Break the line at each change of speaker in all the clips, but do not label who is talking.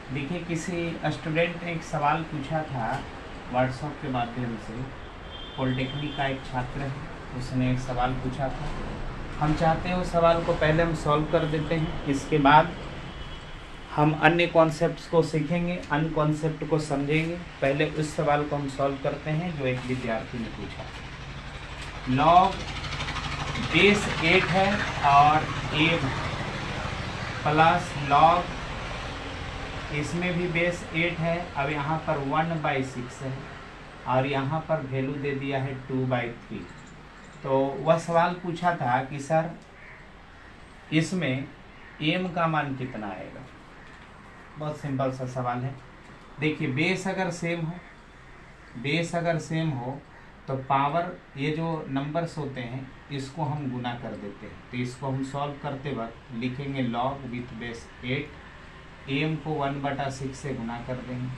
देखिए, किसी स्टूडेंट ने एक सवाल पूछा था व्हाट्सएप के माध्यम से। पॉलिटेक्निक का एक छात्र है, उसने एक सवाल पूछा था। हम चाहते हैं उस सवाल को पहले हम सॉल्व कर देते हैं, इसके बाद हम अन्य कॉन्सेप्ट्स को सीखेंगे, अन्य कॉन्सेप्ट को समझेंगे। पहले उस सवाल को हम सॉल्व करते हैं जो एक विद्यार्थी ने पूछा। लॉग बेस 8 है और a प्लस लॉग, इसमें भी बेस 8 है। अब यहाँ पर 1/6 है और यहाँ पर वैल्यू दे दिया है 2/3। तो वह सवाल पूछा था कि सर इसमें m का मान कितना आएगा। बहुत सिंपल सा सवाल है। देखिए, बेस अगर सेम हो तो पावर, ये जो नंबर्स होते हैं इसको हम गुना कर देते हैं। तो इसको हम सॉल्व करते वक्त लिखेंगे लॉग विथ बेस 8, एम को 1/6 से गुना कर देंगे।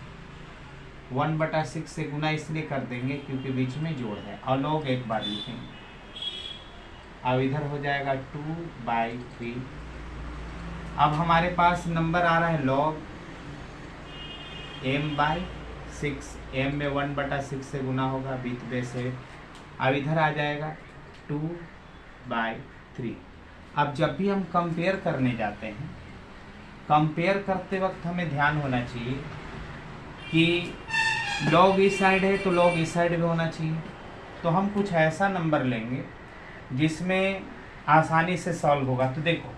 1/6 से गुना इसलिए कर देंगे क्योंकि बीच में जोड़ है, और लॉग एक बार लिखेंगे। अब इधर हो जाएगा 2/3। अब हमारे पास नंबर आ रहा है लॉग m/6, m में 1/6 से गुना होगा विथ बेस 8। अब इधर आ जाएगा 2/3। अब जब भी हम कंपेयर करने जाते हैं, कंपेयर करते वक्त हमें ध्यान होना चाहिए कि लॉग इस साइड है तो लॉग इस साइड भी होना चाहिए। तो हम कुछ ऐसा नंबर लेंगे जिसमें आसानी से सॉल्व होगा। तो देखो,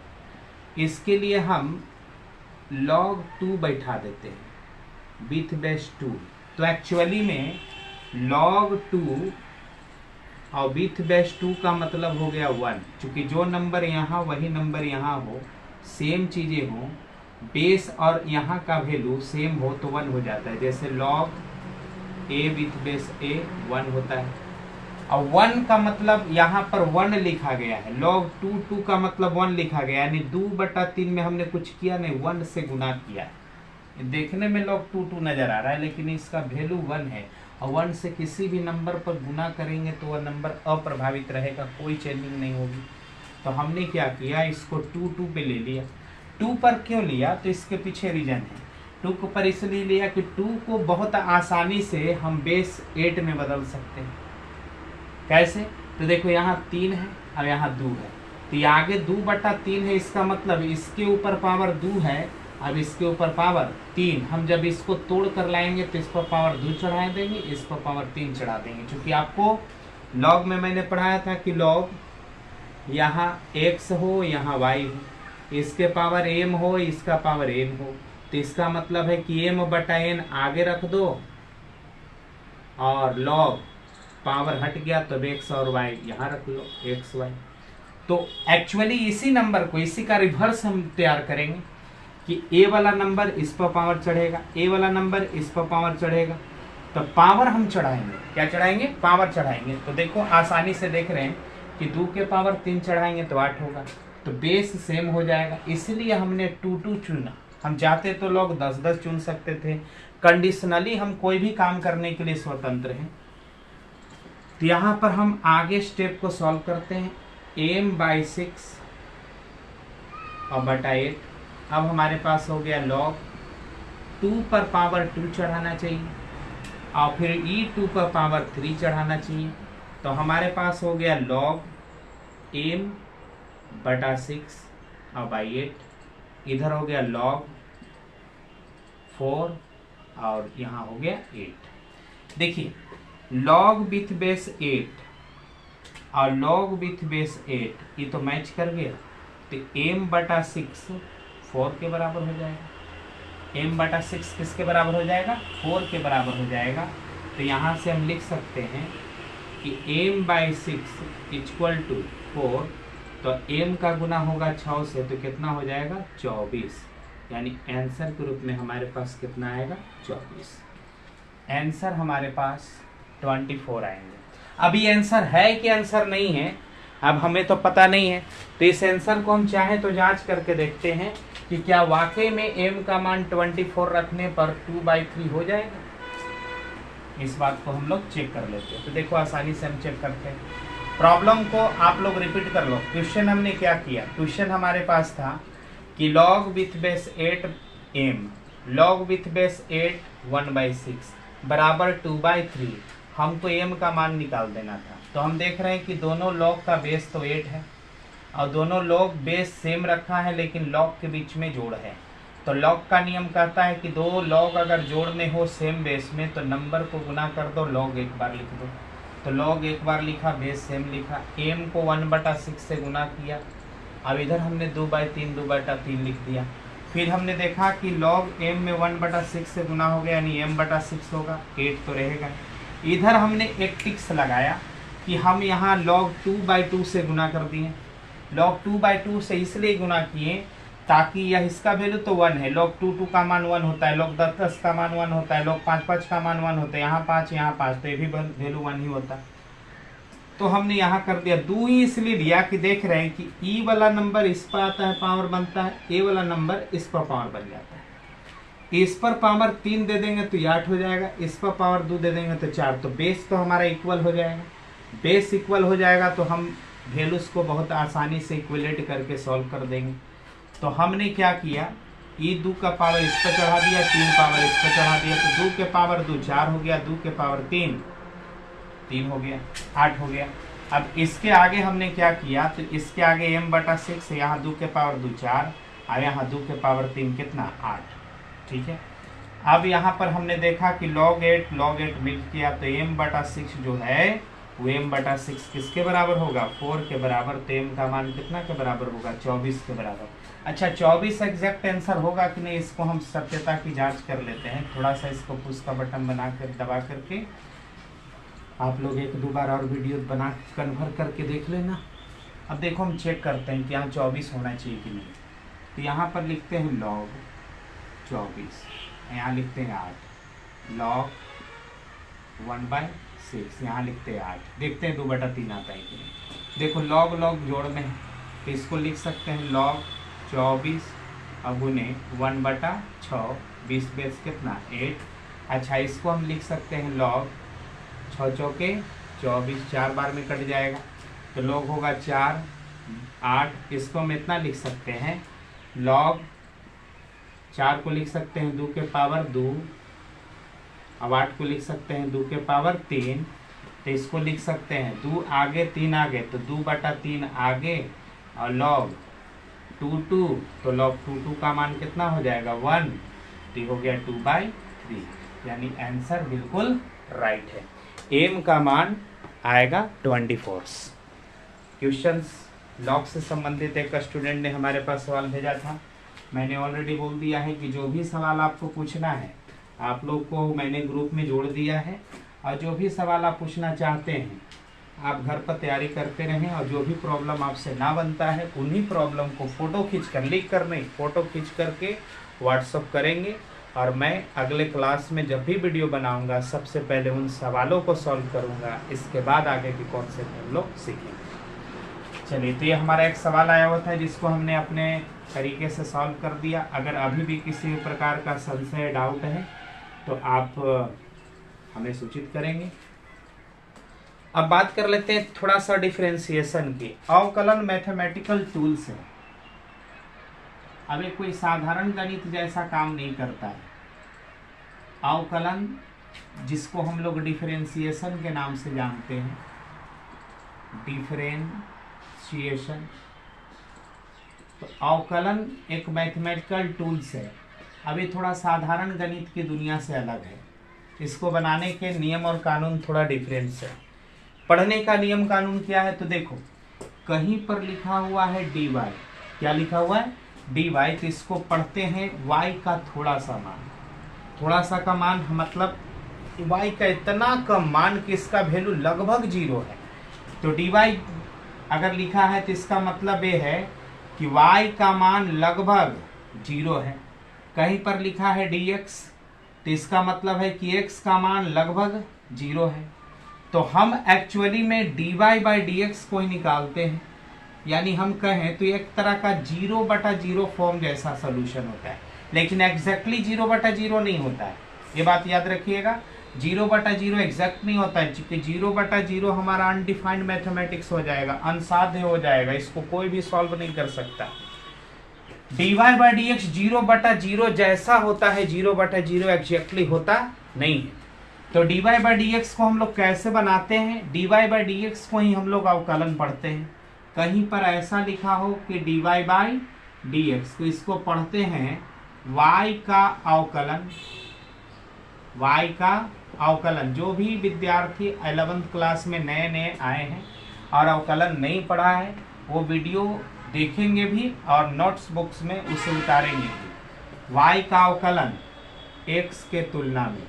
इसके लिए हम log 2 बैठा देते हैं विथ बेस 2। तो एक्चुअली में log 2 और विथ बेस 2 का मतलब हो गया 1। चूंकि जो नंबर यहाँ वही नंबर यहाँ हो, सेम चीज़ें हो, बेस और यहाँ का वैल्यू सेम हो तो 1 हो जाता है। जैसे log a with base a 1 होता है। और 1 का मतलब यहाँ पर 1 लिखा गया है, log 2 का मतलब 1 लिखा गया, यानी 2/3 में हमने कुछ किया नहीं, 1 से गुना किया। देखने में log 2 नजर आ रहा है लेकिन इसका वैल्यू 1 है, और 1 से किसी भी नंबर पर गुना करेंगे तो वह नंबर अप्रभावित रहेगा, कोई चेंजिंग नहीं होगी। तो हमने क्या किया, इसको 2 पे ले लिया। 2 पर क्यों लिया, तो इसके पीछे रीजन है। 2 पर इसलिए लिया कि 2 को बहुत आसानी से हम बेस 8 में बदल सकते हैं। कैसे, तो देखो यहाँ 3 है और यहाँ 2 है, तो ये आगे 2/3 है, इसका मतलब इसके ऊपर पावर 2 है, अब इसके ऊपर पावर 3। हम जब इसको तोड़ कर लाएंगे तो इस पर पावर 2 चढ़ा देंगे, इस पर पावर 3 चढ़ा देंगे। क्योंकि आपको लॉग में मैंने पढ़ाया था कि लॉग यहाँ x हो यहाँ y हो, इसके पावर m हो इसका पावर n हो, तो इसका मतलब है कि m/n आगे रख दो और log पावर हट गया तो x और y यहाँ रख लो, x y। तो एक्चुअली इसी नंबर को, इसी का रिवर्स हम तैयार करेंगे कि a वाला नंबर इस पर पावर चढ़ेगा, a वाला नंबर इस पर पावर चढ़ेगा। तो पावर हम चढ़ाएंगे, क्या चढ़ाएंगे, पावर चढ़ाएंगे। तो देखो आसानी से देख रहे हैं कि 2 के पावर 3 चढ़ाएंगे तो 8 होगा, तो बेस सेम हो जाएगा। इसलिए हमने 2 चुना। हम चाहते तो लोग 10 चुन सकते थे। कंडीशनली हम कोई भी काम करने के लिए स्वतंत्र हैं। तो यहाँ पर हम आगे स्टेप को सॉल्व करते हैं। m/6 और बटा 8। अब हमारे पास हो गया log 2 पर पावर 2 चढ़ाना चाहिए और फिर e2 पर पावर 3 चढ़ाना चाहिए। तो हमारे पास हो गया log m/6 और बाई 8। इधर हो गया log 4 और यहाँ हो गया 8। देखिए, log विथ बेस 8 और log विथ बेस 8 ये तो मैच कर गया, तो m/6 4 के बराबर हो जाएगा। m/6 किसके बराबर हो जाएगा, 4 के बराबर हो जाएगा। तो यहाँ से हम लिख सकते हैं कि m/6 इक्वल टू 4। तो m का गुना होगा 6 से, तो कितना हो जाएगा, 24। यानी आंसर के रूप में हमारे पास कितना आएगा, 24। आंसर हमारे पास 24 आएंगे। अभी आंसर है कि आंसर नहीं है, अब हमें तो पता नहीं है। तो इस आंसर को हम चाहे तो जांच करके देखते हैं कि क्या वाकई में m का मान 24 रखने पर 2/3 हो जाएगा। इस बात को हम लोग चेक कर लेते हैं। तो देखो आसानी से हम चेक करते हैं। प्रॉब्लम को आप लोग रिपीट कर लो। क्वेश्चन हमने क्या किया, क्वेश्चन हमारे पास था कि log with base 8 m log with base 8 1/6 बराबर 2/3। हमको m का मान निकाल देना था। तो हम देख रहे हैं कि दोनों लॉग का बेस तो 8 है और दोनों लॉग बेस सेम रखा है, लेकिन लॉग के बीच में जोड़ है। तो लॉग का नियम कहता है कि दो लॉग अगर जोड़ में हो सेम बेस में तो नंबर को गुना कर दो, लॉग एक बार लिख दो। तो लॉग एक बार लिखा, बेस सेम लिखा, m को 1/6 से गुना किया। अब इधर हमने 2/3 2/3 लिख दिया। फिर हमने देखा कि लॉग m में 1/6 से गुना हो गया, यानी m/6 होगा, 8 तो रहेगा। इधर हमने एक टिक्स लगाया कि हम यहाँ log 2/2 से गुना कर दिए। log 2/2 से इसलिए गुना किए ताकि यह इसका वैल्यू तो 1 है, log 2 का मान 1 होता है, log 10 का मान 1 होता है, log 5 का मान 1 होता है, यहाँ 5 यहाँ 5, तो ये भी वैल्यू 1 ही होता है। तो हमने यहाँ कर दिया 2 ही इसलिए लिया कि देख रहे हैं कि e वाला नंबर इस पर आता है, पावर बनता है, a वाला नंबर इस पर पावर बन जाता है। इस पर पावर 3 दे देंगे तो 8 हो जाएगा, इस पर पावर 2 दे देंगे तो 4, तो बेस तो हमारा इक्वल हो जाएगा। बेस इक्वल हो जाएगा तो हम वैल्यूज को बहुत आसानी से इक्वलेट करके सॉल्व कर देंगे। तो हमने क्या किया, e2 का पावर इस पर चढ़ा दिया, 3 पावर इस पर चढ़ा दिया, तो 2 के पावर 2 4 हो गया, 2 के पावर 3 हो गया, 8 हो गया। अब इसके आगे हमने क्या किया, तो इसके आगे m/6, यहाँ 2 के पावर 2 4 और यहाँ 2 के पावर 3 कितना 8, ठीक है। अब यहाँ पर हमने देखा कि log 8 मिल किया, तो m/6 जो है वो m/6 किसके बराबर होगा, 4 के बराबर। तो m का मान कितना के बराबर होगा, 24 के बराबर। अच्छा 24 एग्जैक्ट आंसर होगा कि नहीं, इसको हम सत्यता की जांच कर लेते हैं। थोड़ा सा इसको पुश का बटन बना कर दबा करके आप लोग 1-2 बार और वीडियो बना कन्वर्ट करके देख लेना। अब देखो हम चेक करते हैं कि यहाँ 24 होना चाहिए कि नहीं। तो यहाँ पर लिखते हैं log 24, यहाँ लिखते हैं 8, log 1/6, यहाँ लिखते हैं 8। देखते हैं 2/3 आता है कि नहीं। देखो log जोड़ में है, तो इसको लिख सकते हैं log 24 अगुने 1/6, 20 बेस कितना 8। अच्छा इसको हम लिख सकते हैं log 6 चौके 24, 4 बार में कट जाएगा, तो log होगा 4 8। इसको हम इतना लिख सकते हैं log 4 को लिख सकते हैं 2 के पावर 2, अब 8 को लिख सकते हैं 2 के पावर 3। तो इसको लिख सकते हैं 2 आगे 3 आगे, तो 2/3 आगे और log 2 तो log 2 का मान कितना हो जाएगा 1, तो हो गया 2/3, यानी आंसर बिल्कुल राइट है। m का मान आएगा 24। क्वेश्चंस लॉग से संबंधित एक स्टूडेंट ने हमारे पास सवाल भेजा था। मैंने ऑलरेडी बोल दिया है कि जो भी सवाल आपको पूछना है आप लोग को मैंने ग्रुप में जोड़ दिया है, और जो भी सवाल आप पूछना चाहते हैं आप घर पर तैयारी करते रहें, और जो भी प्रॉब्लम आपसे ना बनता है उन्हीं प्रॉब्लम को फ़ोटो खींच कर, लिख कर नहीं, फ़ोटो खींच करके व्हाट्सअप करेंगे, और मैं अगले क्लास में जब भी वीडियो बनाऊंगा सबसे पहले उन सवालों को सॉल्व करूंगा, इसके बाद आगे की कॉन्सेप्ट हम लोग सीखेंगे। चलिए, तो ये हमारा एक सवाल आया हुआ था जिसको हमने अपने तरीके से सॉल्व कर दिया। अगर अभी भी किसी प्रकार का संशय डाउट है तो आप हमें सूचित करेंगे। अब बात कर लेते हैं थोड़ा सा डिफरेंशिएशन की। अवकलन मैथमेटिकल टूल्स है। अब ये कोई साधारण गणित जैसा काम नहीं करता है। अवकलन जिसको हम लोग डिफरेंशिएशन के नाम से जानते हैं, डिफरेंशिएशन, तो अवकलन एक मैथमेटिकल टूल्स है। अभी थोड़ा साधारण गणित की दुनिया से अलग है। इसको बनाने के नियम और कानून थोड़ा डिफरेंस है। पढ़ने का नियम कानून क्या है, तो देखो कहीं पर लिखा हुआ है dy, क्या लिखा हुआ है dy, तो इसको पढ़ते हैं y का थोड़ा सा मान। थोड़ा सा का मान मतलब y का इतना कम मान कि इसका वैल्यू लगभग 0 है। तो dy अगर लिखा है तो इसका मतलब ये है कि y का मान लगभग 0 है। कहीं पर लिखा है dx तो इसका मतलब है कि x का मान लगभग 0 है। तो हम एक्चुअली में dy/dx को ही निकालते हैं, यानी हम कहें तो एक तरह का 0/0 फॉर्म जैसा सोल्यूशन होता है, लेकिन एग्जैक्टली 0/0 नहीं होता है। ये बात याद रखिएगा, 0/0 एग्जैक्ट नहीं होता है, क्योंकि 0/0 हमारा अनडिफाइंड मैथमेटिक्स हो जाएगा, अनसाध्य हो जाएगा, इसको कोई भी सॉल्व नहीं कर सकता। dy/dx 0/0 जैसा होता है 0/0 एग्जैक्टली होता नहीं है। तो dy/dx को हम लोग कैसे बनाते हैं? dy/dx को ही हम लोग अवकलन पढ़ते हैं। कहीं पर ऐसा लिखा हो कि dy/dx तो इसको पढ़ते हैं y का अवकलन। y का अवकलन जो भी विद्यार्थी 11th क्लास में नए नए आए हैं और अवकलन नहीं पढ़ा है वो वीडियो देखेंगे भी और नोट्स बुक्स में उसे उतारेंगे भी। y का अवकलन x के तुलना में,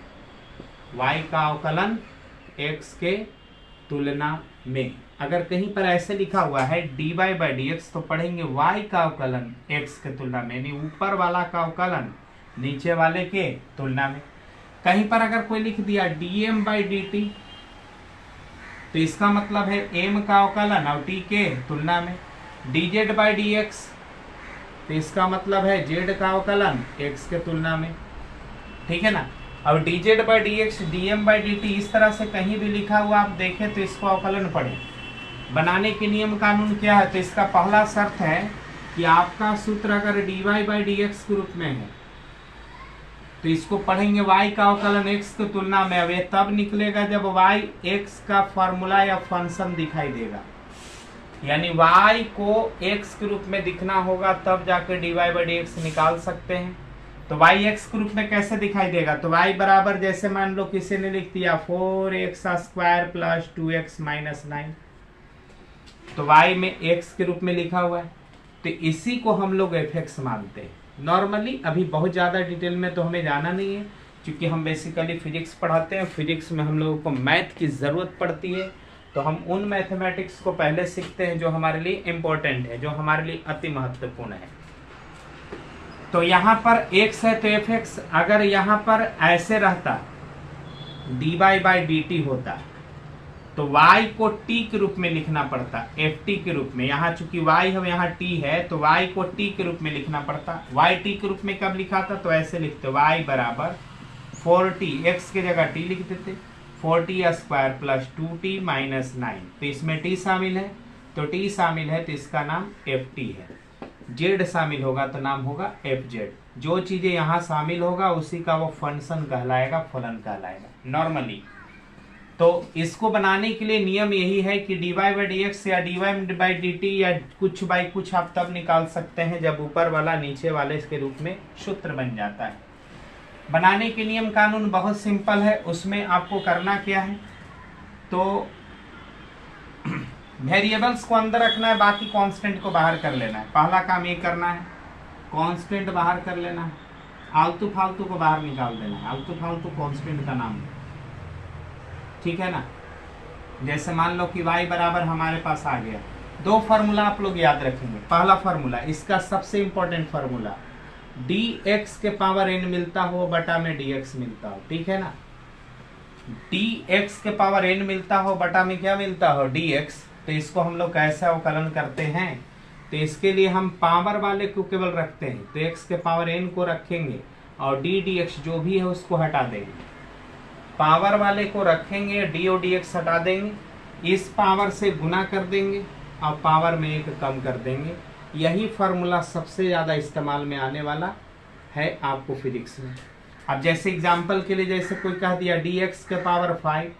y का अवकलन x के तुलना में। अगर कहीं पर ऐसे लिखा हुआ है dy/dx तो पढ़ेंगे y का अवकलन x के तुलना में, यानी ऊपर वाला का अवकलन नीचे वाले के तुलना में। कहीं पर अगर कोई लिख दिया dm/dt तो इसका मतलब है m का अवकलन और t के तुलना में। dz/dx तो इसका मतलब है z का अवकलन x के तुलना में, ठीक है ना। अब dz/dx dm/dt इस तरह से कहीं भी लिखा हुआ आप देखें तो इसको अवकलन पढ़ें। बनाने के नियम कानून क्या है? तो इसका पहला शर्त है कि आपका सूत्र अगर dy/dx के रूप में है तो इसको पढ़ेंगे y का अवकलन x की तुलना में। अब ये तब निकलेगा जब y x का फॉर्मूला या फंक्शन दिखाई देगा, यानी y को x के रूप में दिखना होगा तब जाकर dy/dx निकाल सकते हैं। तो y x के रूप में कैसे दिखाई देगा? तो y बराबर जैसे मान लो किसी ने लिख दिया 4x² + 2x - 9, तो y में x के रूप में लिखा हुआ है तो इसी को हम लोग fx मानते हैं। नॉर्मली अभी बहुत ज़्यादा डिटेल में तो हमें जाना नहीं है क्योंकि हम बेसिकली फिजिक्स पढ़ाते हैं। फिजिक्स में हम लोगों को मैथ की ज़रूरत पड़ती है तो हम उन मैथमेटिक्स को पहले सीखते हैं जो हमारे लिए इम्पोर्टेंट है, जो हमारे लिए अति महत्वपूर्ण है। तो यहाँ पर x है तो fx अगर यहाँ पर ऐसे रहता dy/dt होता तो y को t के रूप में लिखना पड़ता, ft के रूप में। यहाँ चूंकि y है यहाँ t है तो y को t के रूप में लिखना पड़ता। y t के रूप में कब लिखा था? तो ऐसे लिखते y बराबर 4t, x की जगह t लिख देते 4t² + 2t - 9। तो इसमें t शामिल है तो t शामिल है तो इसका नाम ft है। z शामिल होगा तो नाम होगा fz। जो चीजें यहाँ शामिल होगा उसी का वो फंक्शन कहलाएगा, फलन कहलाएगा नॉर्मली। तो इसको बनाने के लिए नियम यही है कि dy/dx या dy/dt या कुछ बाई कुछ आप तब निकाल सकते हैं जब ऊपर वाला नीचे वाले के रूप में सूत्र बन जाता है। बनाने के नियम कानून बहुत सिंपल है। उसमें आपको करना क्या है? तो वेरिएबल्स को अंदर रखना है, बाकी कांस्टेंट को बाहर कर लेना है। पहला काम ये करना है, कांस्टेंट बाहर कर लेना है, आलतू फालतू को बाहर निकाल देना है। आलतू फालतू कांस्टेंट का नाम है, ठीक है ना। जैसे मान लो कि y बराबर हमारे पास आ गया। दो फार्मूला आप लोग याद रखेंगे। पहला फार्मूला, इसका सबसे इंपॉर्टेंट फार्मूला, dx के पावर n मिलता हो बटा में dx मिलता हो, ठीक है ना। dx के पावर n मिलता हो बटा में क्या मिलता हो? dx। तो इसको हम लोग कैसे अवकलन करते हैं? तो इसके लिए हम पावर वाले को केवल रखते हैं तो x के पावर n को रखेंगे और dx जो भी है उसको हटा देंगे। पावर वाले को रखेंगे, डी और dx हटा देंगे, इस पावर से गुना कर देंगे और पावर में एक कम कर देंगे। यही फार्मूला सबसे ज़्यादा इस्तेमाल में आने वाला है आपको फिजिक्स में। अब जैसे एग्जांपल के लिए जैसे कोई कह दिया dx के पावर 5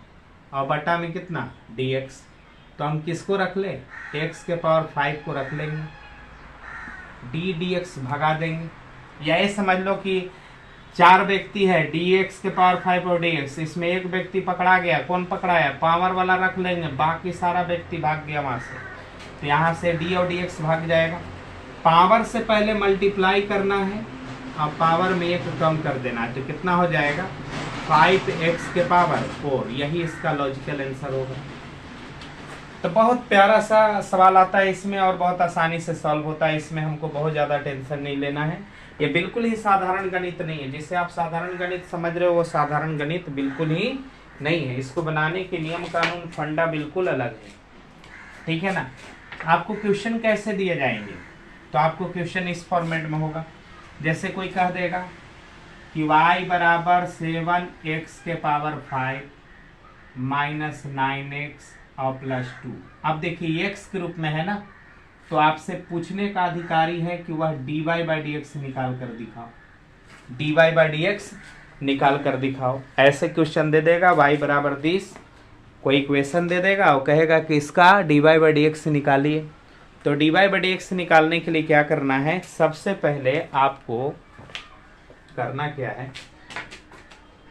और बटा में कितना? dx। तो हम किसको रख ले? x के पावर 5 को रख लेंगे, dx भगा देंगे। या ये समझ लो कि 4 व्यक्ति है, dx के पावर 5 और dx, इसमें एक व्यक्ति पकड़ा गया। कौन पकड़ाया? पावर वाला रख लेंगे, बाकी सारा व्यक्ति भाग गया वहां से, तो यहाँ से d और dx भाग जाएगा। पावर से पहले मल्टीप्लाई करना है और पावर में एक कम कर देना है, तो कितना हो जाएगा? 5x के पावर 4। यही इसका लॉजिकल आंसर होगा। तो बहुत प्यारा सा सवाल आता है इसमें और बहुत आसानी से सॉल्व होता है। इसमें हमको बहुत ज़्यादा टेंशन नहीं लेना है। ये बिल्कुल ही साधारण गणित नहीं है। जिसे आप साधारण गणित समझ रहे हो वो साधारण गणित बिल्कुल ही नहीं है। इसको बनाने के नियम कानून फंडा बिल्कुल अलग है, ठीक है ना। आपको क्वेश्चन कैसे दिए जाएंगे? तो आपको क्वेश्चन इस फॉर्मेट में होगा। जैसे कोई कह देगा कि y बराबर 7x के पावर 5 - 9x और +2। अब देखिए x के रूप में है ना, तो आपसे पूछने का अधिकारी है कि वह dy बाई डी एक्स निकाल कर दिखाओ, dy बाई डी एक्स निकाल कर दिखाओ। ऐसे क्वेश्चन दे देगा y बराबर 20, कोई इक्वेशन दे देगा और कहेगा कि इसका dy बाई डी एक्स निकालिए। तो dy बाई डी एक्स निकालने के लिए क्या करना है, सबसे पहले आपको करना क्या है,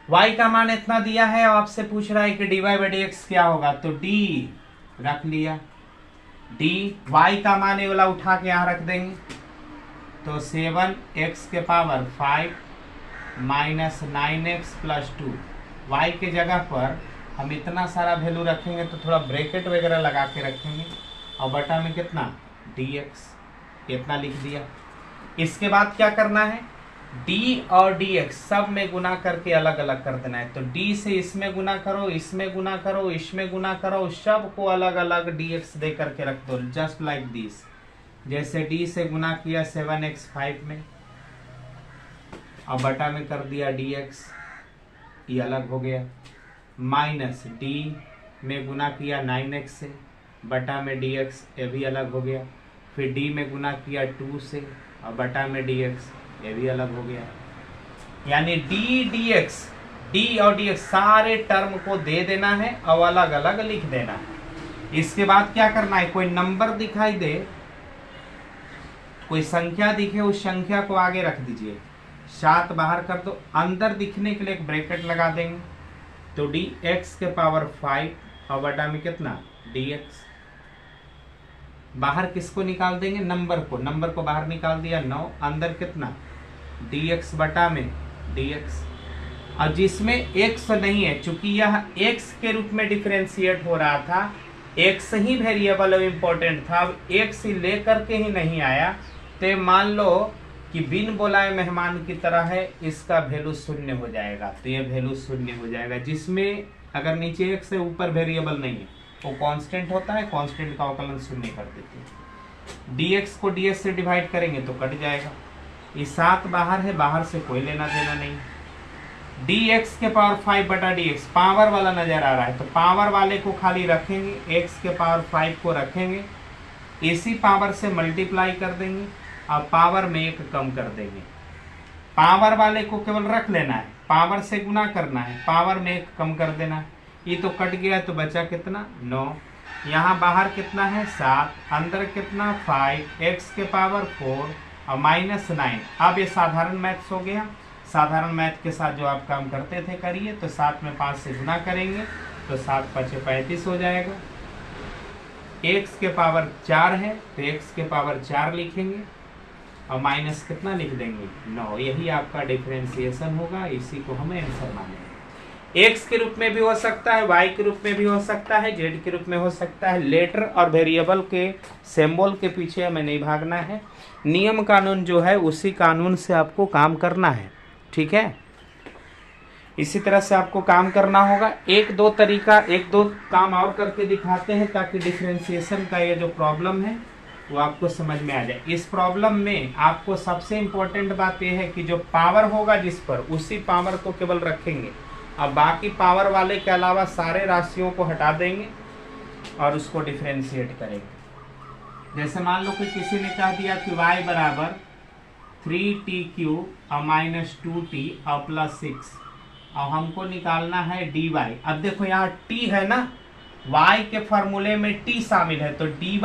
y का मान इतना दिया है और आपसे पूछ रहा है कि dy बाई डी एक्स क्या होगा, तो d रख लिया, d y का मान ये वाला उठा के यहाँ रख देंगे, तो 7x के power 5 minus 9x plus 2। y के जगह पर हम इतना सारा वैल्यू रखेंगे तो थोड़ा ब्रैकेट वगैरह लगा के रखेंगे, और बटा में कितना dx, इतना लिख दिया। इसके बाद क्या करना है, d और dx सब में गुना करके अलग अलग कर देना है। तो d से इसमें गुना करो, इसमें गुना करो, इसमें गुना करो, सबको अलग अलग dx दे करके रख दो, जस्ट लाइक दिस। जैसे d से गुना किया 7x 5 में और बटा में कर दिया dx, ये अलग हो गया, माइनस d में गुना किया 9x से, बटा में dx, ये भी अलग हो गया। फिर d में गुना किया 2 से और बटा में dx, ये भी अलग हो गया। यानी d और dx सारे टर्म को दे देना है और अलग अलग लिख देना है। इसके बाद क्या करना है, कोई नंबर दिखाई दे, कोई संख्या दिखे, उस संख्या को आगे रख दीजिए, 7 बाहर कर दो, अंदर दिखने के लिए एक ब्रैकेट लगा देंगे, तो dx के पावर 5 और बटा में कितना dx। बाहर किसको निकाल देंगे, नंबर को, नंबर को बाहर निकाल दिया 9, अंदर कितना dx बटा में dx। और जिसमें x नहीं है, चूंकि यह x के रूप में डिफरेंशिएट हो रहा था, x ही वेरिएबल इंपॉर्टेंट था, अब x ही लेकर के ही नहीं आया, तो मान लो कि बिन बुलाए मेहमान की तरह है, इसका वैल्यू 0 हो जाएगा, तो ये वैल्यू 0 हो जाएगा। जिसमें अगर नीचे x से ऊपर वेरिएबल नहीं है वो कांस्टेंट होता है, कांस्टेंट का अवकलन 0 कर देते हैं। dx को ds से डिवाइड करेंगे तो कट जाएगा, ये 7 बाहर है, बाहर से कोई लेना देना नहीं। dx के पावर 5 बटा dx पावर वाला नजर आ रहा है, तो पावर वाले को खाली रखेंगे, x के पावर 5 को रखेंगे, इसी पावर से मल्टीप्लाई कर देंगे और पावर में 1 कम कर देंगे। पावर वाले को केवल रख लेना है, पावर से गुना करना है, पावर में 1 कम कर देना है। ये तो कट गया, तो बचा कितना 9, यहाँ बाहर कितना है 7, अंदर कितना 5, x के पावर 4 और माइनस 9। अब ये साधारण मैथ्स हो गया, साधारण मैथ के साथ जो आप काम करते थे करिए। तो 7 में 5 से गुना करेंगे तो 7 5 35 हो जाएगा। x के पावर 4 है तो x के पावर 4 लिखेंगे और माइनस कितना लिख देंगे 9। यही आपका डिफरेंशिएशन होगा, इसी को हमें आंसर मानेंगे। x के रूप में भी हो सकता है, y के रूप में भी हो सकता है, z के रूप में हो सकता है। लेटर और वेरिएबल के सिंबल के पीछे हमें नहीं भागना है, नियम कानून जो है उसी कानून से आपको काम करना है, ठीक है। इसी तरह से आपको काम करना होगा। एक दो काम और करके दिखाते हैं ताकि डिफरेंशिएशन का ये जो प्रॉब्लम है वो आपको समझ में आ जाए। इस प्रॉब्लम में आपको सबसे इम्पोर्टेंट बात यह है कि जो पावर होगा जिस पर, उसी पावर को केवल रखेंगे, अब बाकी पावर वाले के अलावा सारे राशियों को हटा देंगे और उसको डिफरेंशिएट करेंगे। जैसे मान लो कि किसी ने कह दिया कि y बराबर 3t³ और माइनस 2t और प्लस 6 और हमको निकालना है dy। अब देखो यहाँ t है ना, y के फॉर्मूले में t शामिल है, तो dy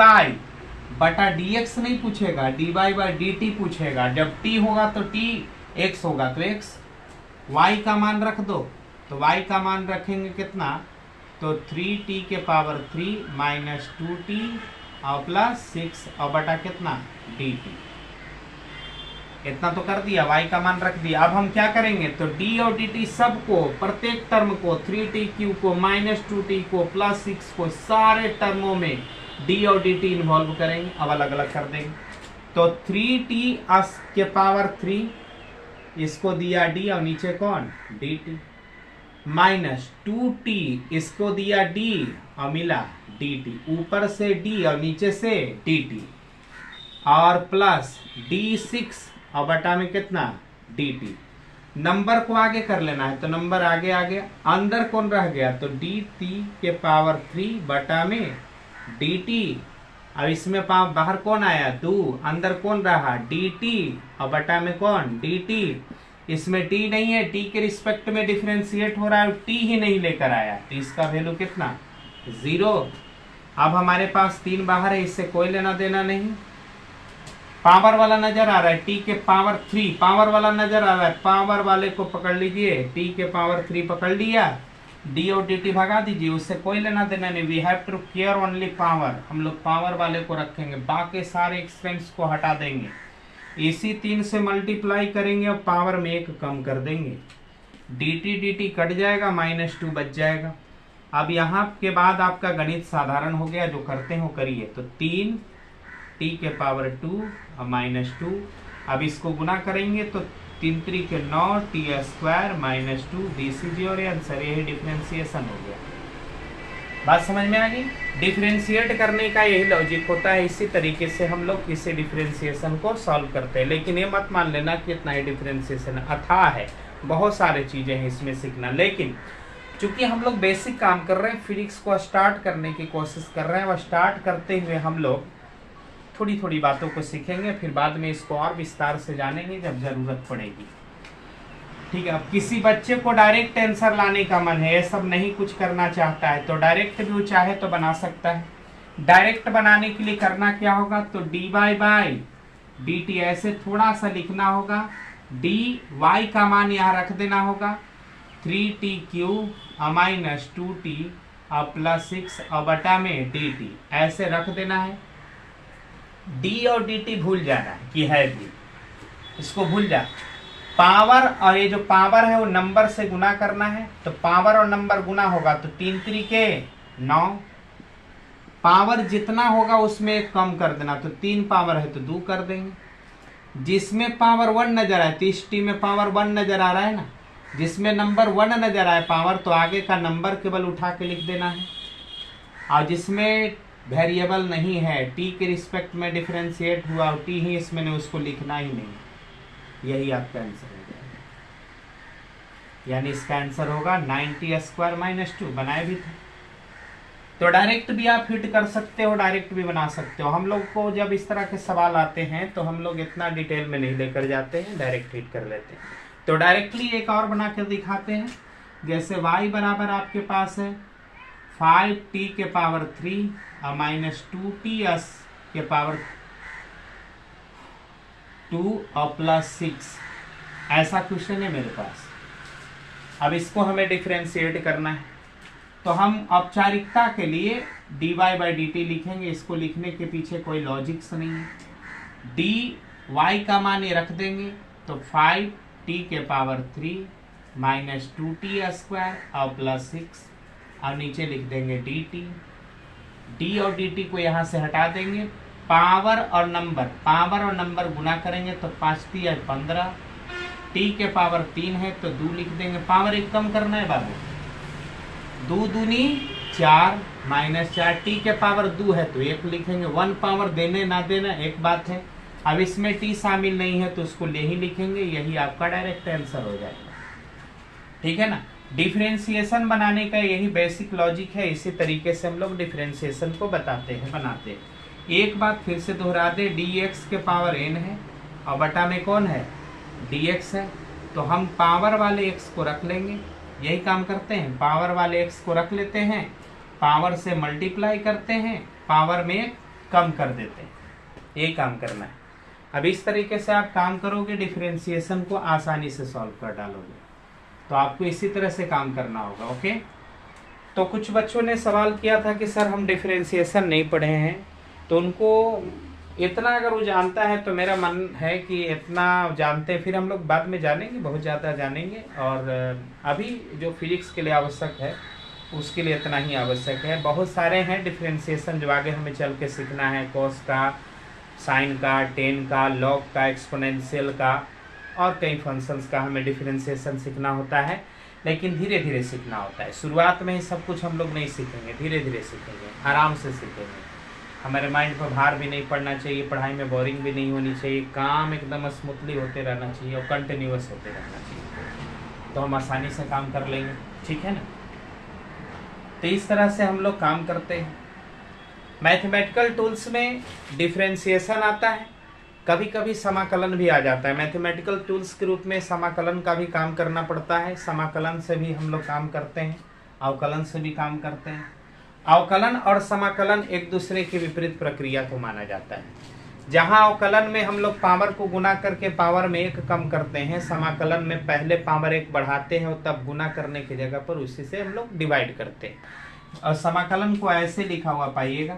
बटा dx नहीं पूछेगा, dy बाई dt पूछेगा। जब t होगा तो t, x होगा तो x। y का मान रख दो, तो y का मान रखेंगे कितना, तो 3t के पावर 3 माइनस 2t और प्लस 6 और बटा कितना dt। इतना तो कर दिया, y का मान रख दिया। अब हम क्या करेंगे, तो d और dt सबको, प्रत्येक टर्म को, 3t³ को, माइनस 2t को, प्लस 6 को, सारे टर्मों में d और dt इन्वॉल्व करेंगे। अब अलग अलग कर देंगे, तो 3t के पावर 3 इसको दिया d और नीचे कौन dt, माइनस 2t इसको दिया d और मिला dt, ऊपर से d और नीचे से dt, और प्लस d6 और बटा में कितना dt। नंबर को आगे कर लेना है, तो नंबर आगे आ गया, अंदर कौन रह गया, तो dt के पावर 3 बटा में dt अब इसमें बाहर कौन आया, दू, अंदर कौन रहा, डी टी, और बटा में कौन, डी टी। इसमें टी नहीं है, टी के रिस्पेक्ट में डिफरेंशिएट हो रहा है, टी ही नहीं लेकर आया, तो इसका वैल्यू कितना, 0। अब हमारे पास 3 बाहर है, इससे कोई लेना देना नहीं। पावर वाला नजर आ रहा है, टी के पावर 3 पावर वाला नजर आ रहा है, पावर वाले को पकड़ लीजिए, टी के पावर 3 पकड़ लिया, डी और डी टी भगा दीजिए, उससे कोई लेना देना नहीं। We have to care only power, हम लोग पावर वाले को रखेंगे, बाकी सारे एक्सपेंस को हटा देंगे, इसी 3 से मल्टीप्लाई करेंगे और पावर में 1 कम कर देंगे, डी टी कट जाएगा, -2 बच जाएगा। अब यहाँ के बाद आपका गणित साधारण हो गया, जो करते हो करिए। तो 3 टी के पावर 2 और -2, अब इसको गुना करेंगे तो 3 3 के 9 टी स्क्वायर -2 DCG, और आंसर यही डिफरेंशिएशन हो गया। बात समझ में आ गई। डिफरेंशिएट करने का यही लॉजिक होता है, इसी तरीके से हम लोग किसी डिफरेंशिएशन को सॉल्व करते हैं। लेकिन ये मत मान लेना कि इतना ही डिफरेंशिएशन अथाह है, बहुत सारे चीजें हैं इसमें सीखना। लेकिन चूंकि हम लोग बेसिक काम कर रहे हैं, फिजिक्स को स्टार्ट करने की कोशिश कर रहे हैं, और स्टार्ट करते हुए हम लोग थोड़ी थोड़ी बातों को सीखेंगे, फिर बाद में इसको और विस्तार से जानेंगे जब जरूरत पड़ेगी। ठीक है। अब किसी बच्चे को डायरेक्ट आंसर लाने का मन है, ये सब नहीं कुछ करना चाहता है, तो डायरेक्ट भी वो चाहे तो बना सकता है। डायरेक्ट बनाने के लिए करना क्या होगा, तो dy बाई डी टी ऐसे थोड़ा सा लिखना होगा, dy का मान यहाँ रख देना होगा, 3t क्यूब -2t प्लस 6 और बटा में dt ऐसे रख देना है। d और dt भूल जाना है कि है भी, इसको भूल जा। पावर और ये जो पावर है वो नंबर से गुना करना है, तो पावर और नंबर गुना होगा तो 3 3 के 9, पावर जितना होगा उसमें 1 कम कर देना, तो 3 पावर है तो 2 कर देंगे। जिसमें पावर 1 नजर आए, 30t में पावर 1 नजर आ रहा है ना, जिसमें नंबर 1 नजर आए पावर, तो आगे का नंबर केवल उठा के लिख देना है। और जिसमें वेरिएबल नहीं है, टी के रिस्पेक्ट में डिफरेंशिएट हुआ और टी ही इसमें ने, उसको लिखना ही नहीं, यही आपका आंसर हो जाएगा। यानी इसका आंसर होगा 90 स्क्वायर -2, बनाए भी थे। तो डायरेक्ट भी आप फिट कर सकते हो, डायरेक्ट भी बना सकते हो। हम लोग को जब इस तरह के सवाल आते हैं तो हम लोग इतना डिटेल में नहीं लेकर जाते हैं, डायरेक्ट फिट कर लेते हैं। तो डायरेक्टली एक और बना कर दिखाते हैं, जैसे y बराबर आपके पास है 5t के पावर 3 और -2t के पावर 2 और प्लस 6, ऐसा क्वेश्चन है मेरे पास। अब इसको हमें डिफरेंशिएट करना है, तो हम औपचारिकता के लिए dy बाई डी टी लिखेंगे। इसको लिखने के पीछे कोई लॉजिक्स नहीं है। dy का मान ये रख देंगे, तो 5t के पावर 3 -2t स्क्वायर और प्लस 6, और नीचे लिख देंगे dt। d और dt को यहाँ से हटा देंगे, पावर और नंबर गुना करेंगे तो 5 3 15, t के पावर 3 है तो 2 लिख देंगे। पावर 1 कम करना है बाबू, 2 दूनी 4 -4, t के पावर 2 है तो 1 लिखेंगे। 1 पावर देने ना देना एक बात है, अब इसमें t शामिल नहीं है तो उसको ले ही लिखेंगे, यही आपका डायरेक्ट आंसर हो जाएगा। ठीक है ना। डिफरेंशिएशन बनाने का यही बेसिक लॉजिक है, इसी तरीके से हम लोग डिफरेंशिएशन को बनाते हैं। एक बात फिर से दोहरा दे, dx के पावर n है और बटा में कौन है, dx है, तो हम पावर वाले x को रख लेंगे। यही काम करते हैं, पावर वाले x को रख लेते हैं, पावर से मल्टीप्लाई करते हैं, पावर में कम कर देते हैं, यही काम करना है। अब इस तरीके से आप काम करोगे, डिफरेंशिएशन को आसानी से सॉल्व कर डालोगे। तो आपको इसी तरह से काम करना होगा। ओके। तो कुछ बच्चों ने सवाल किया था कि सर हम डिफरेंशिएशन नहीं पढ़े हैं, तो उनको इतना अगर वो जानता है तो मेरा मन है कि इतना जानते हैं, फिर हम लोग बाद में जानेंगे, बहुत ज़्यादा जानेंगे। और अभी जो फिजिक्स के लिए आवश्यक है उसके लिए इतना ही आवश्यक है। बहुत सारे हैं डिफरेंशिएशन जो आगे हमें चल के सीखना है, कोस का, साइन का, टेन का, लॉग का, एक्सपोनेंशियल का और कई फंक्शंस का हमें डिफरेंशिएशन सीखना होता है, लेकिन धीरे धीरे सीखना होता है। शुरुआत में ही सब कुछ हम लोग नहीं सीखेंगे, धीरे धीरे सीखेंगे, आराम से सीखेंगे। हमारे माइंड पर भार भी नहीं पड़ना चाहिए, पढ़ाई में बोरिंग भी नहीं होनी चाहिए, काम एकदम स्मूथली होते रहना चाहिए और कंटिन्यूअस होते रहना चाहिए, तो हम आसानी से काम कर लेंगे। ठीक है ना। तो इस तरह से हम लोग काम करते हैं। मैथमेटिकल टूल्स में डिफरेंशिएशन आता है, कभी कभी समाकलन भी आ जाता है। मैथमेटिकल टूल्स के रूप में समाकलन का भी काम करना पड़ता है। समाकलन से भी हम लोग काम करते हैं, अवकलन से भी काम करते हैं। अवकलन और समाकलन एक दूसरे के विपरीत प्रक्रिया को माना जाता है। जहां अवकलन में हम लोग पावर को गुना करके पावर में 1 कम करते हैं, समाकलन में पहले पावर 1 बढ़ाते हैं और तब गुना करने की जगह पर उसी से हम लोग डिवाइड करते हैं। और समाकलन को ऐसे लिखा हुआ पाइएगा,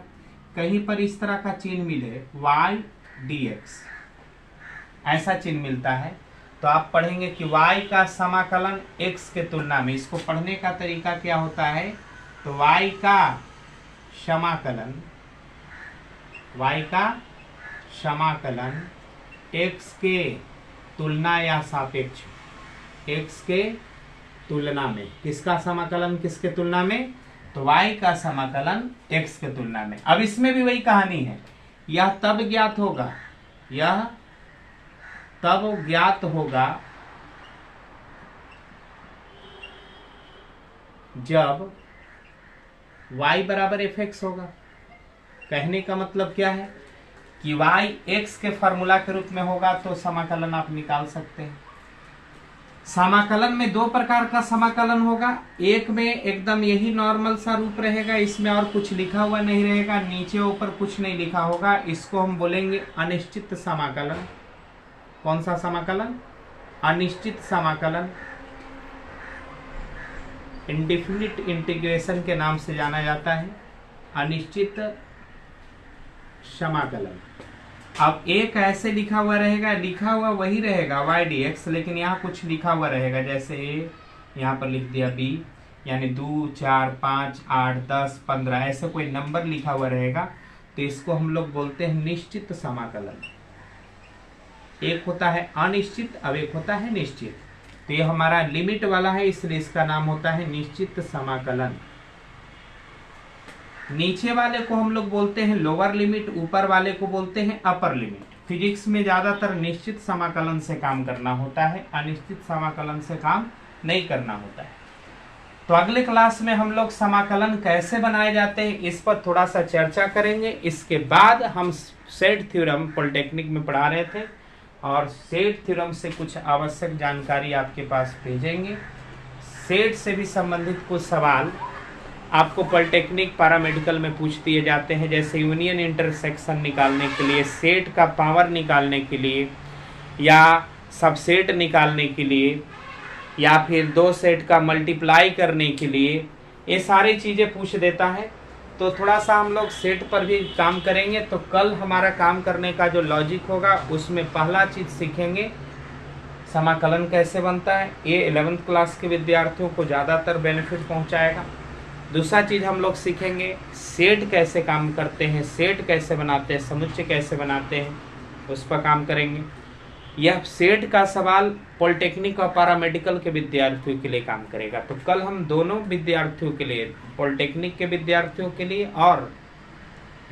कहीं पर इस तरह का चिन्ह मिले y dx, ऐसा चिन्ह मिलता है तो आप पढ़ेंगे कि y का समाकलन x के तुलना में। इसको पढ़ने का तरीका क्या होता है, तो y का समाकलन x के तुलना या सापेक्ष, x के तुलना में। किसका समाकलन किसके तुलना में, तो y का समाकलन x के तुलना में। अब इसमें भी वही कहानी है, यह तब ज्ञात होगा जब y बराबर fx होगा। कहने का मतलब क्या है कि y x के फॉर्मूला के रूप में होगा तो समाकलन आप निकाल सकते हैं। समाकलन में 2 प्रकार का समाकलन होगा, एक में एकदम यही नॉर्मल सा रूप रहेगा, इसमें और कुछ लिखा हुआ नहीं रहेगा, नीचे ऊपर कुछ नहीं लिखा होगा, इसको हम बोलेंगे अनिश्चित समाकलन। कौन सा समाकलन, अनिश्चित समाकलन, इंडेफिनिट इंटीग्रेशन के नाम से जाना जाता है, अनिश्चित समाकलन। अब एक ऐसे लिखा हुआ रहेगा, लिखा हुआ वही रहेगा y dx, लेकिन यहाँ कुछ लिखा हुआ रहेगा, जैसे यहाँ पर लिख दिया b, यानी 2, 4, 5, 8, 10, 15 ऐसे कोई नंबर लिखा हुआ रहेगा, तो इसको हम लोग बोलते हैं निश्चित समाकलन। एक होता है अनिश्चित, अब एक होता है निश्चित। तो ये हमारा लिमिट वाला है, इसलिए इसका नाम होता है निश्चित समाकलन। नीचे वाले को हम लोग बोलते हैं लोअर लिमिट, ऊपर वाले को बोलते हैं अपर लिमिट। फिजिक्स में ज्यादातर निश्चित समाकलन से काम करना होता है, अनिश्चित समाकलन से काम नहीं करना होता है। तो अगले क्लास में हम लोग समाकलन कैसे बनाए जाते हैं इस पर थोड़ा सा चर्चा करेंगे। इसके बाद हम सेट थ्योरम पॉलिटेक्निक में पढ़ा रहे थे और सेट थ्योरम से कुछ आवश्यक जानकारी आपके पास भेजेंगे। सेट से भी संबंधित कुछ सवाल आपको पॉलिटेक्निक पैरामेडिकल में पूछ दिए जाते हैं, जैसे यूनियन इंटरसेक्शन निकालने के लिए, सेट का पावर निकालने के लिए, या सबसेट निकालने के लिए, या फिर 2 सेट का मल्टीप्लाई करने के लिए, ये सारी चीज़ें पूछ देता है। तो थोड़ा सा हम लोग सेट पर भी काम करेंगे। तो कल हमारा काम करने का जो लॉजिक होगा उसमें पहला चीज़ सीखेंगे समाकलन कैसे बनता है, ये 11th क्लास के विद्यार्थियों को ज़्यादातर बेनिफिट पहुँचाएगा। दूसरा चीज़ हम लोग सीखेंगे सेट कैसे काम करते हैं, सेट कैसे बनाते हैं, समुच्चय कैसे बनाते हैं, उस पर काम करेंगे। यह सेट का सवाल पॉलिटेक्निक और पैरामेडिकल के विद्यार्थियों के लिए काम करेगा। तो कल हम दोनों विद्यार्थियों के लिए, पॉलिटेक्निक के विद्यार्थियों के लिए और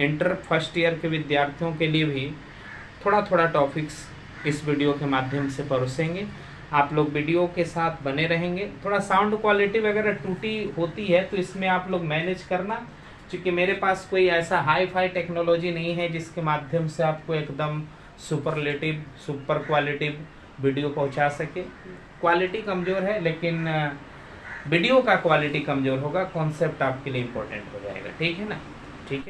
इंटर फर्स्ट ईयर के विद्यार्थियों के लिए भी थोड़ा थोड़ा टॉपिक्स इस वीडियो के माध्यम से परोसेंगे। आप लोग वीडियो के साथ बने रहेंगे। थोड़ा साउंड क्वालिटी वगैरह टूटी होती है तो इसमें आप लोग मैनेज करना, क्योंकि मेरे पास कोई ऐसा हाई फाई टेक्नोलॉजी नहीं है जिसके माध्यम से आपको एकदम सुपरलेटिव सुपर क्वालिटी वीडियो पहुंचा सके। क्वालिटी कमज़ोर है लेकिन वीडियो का क्वालिटी कमज़ोर होगा, कॉन्सेप्ट आपके लिए इम्पोर्टेंट हो जाएगा। ठीक है ना।